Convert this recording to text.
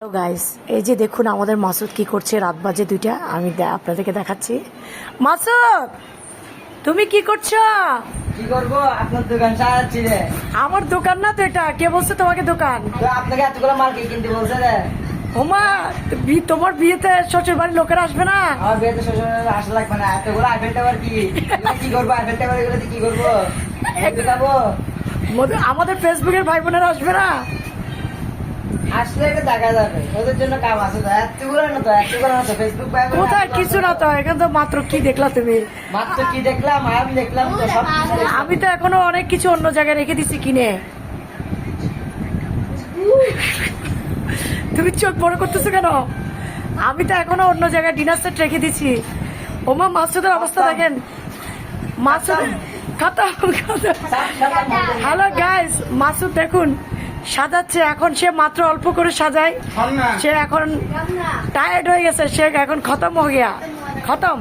Hello guys, এই যে দেখুন আমাদের মাসুদ কি করছে। রাত বাজে 2টা। আমি আপনাদেরকে দেখাচ্ছি। মাসুদ, তুমি কি করছো? কি করবো? আপনার দোকান সারাচ্ছি রে। আমার দোকান না তো এটা। কে বলছে তোমাকে দোকান? তো আপনাকে এতগুলো মাল কে কিনতে বলছে রে? ওমা, তোমার বিয়েতে শ্বশুর বাড়ির লোকেরা আসবে না? আমার বিয়েতে শ্বশুর আসা লাগবে না। এতগুলো আইফেল টাওয়ার কি কি করবো? আইফেল টাওয়ার এগুলো দিয়ে কি করবো? দেখাবো? আমাদের ফেসবুকের ভাই বোনেরা আসবে না? আসলে এটা দেখা যাবে, ওদের জন্য কাম আছে তো। এতগুলো না তো ফেসবুক ভাই বোনেরা কোথায় কিছু না তো, এখানে তো মাত্র কি দেখলা তুমি? মাত্র কি দেখলাম? আমি দেখলাম তো সব কিছু দেখলাম। আমি তো এখনো অনেক কিছু অন্য জায়গায় রেখে দিছি কিনে। তুমি চোখ বড় করতেছো কেন? আমি তো এখনো অন্য জায়গায় ডিনার সেট রেখে দিছি। ওমা, মাসুদের অবস্থা দেখেন। মাসুদ হ্যালো গাইস, মাসুদ দেখুন সাজাচ্ছে। এখন সে মাত্র অল্প করে সাজায়। সে এখন টায়ার্ড হয়ে গেছে। সে এখন খতম হয়ে গিয়া খতম।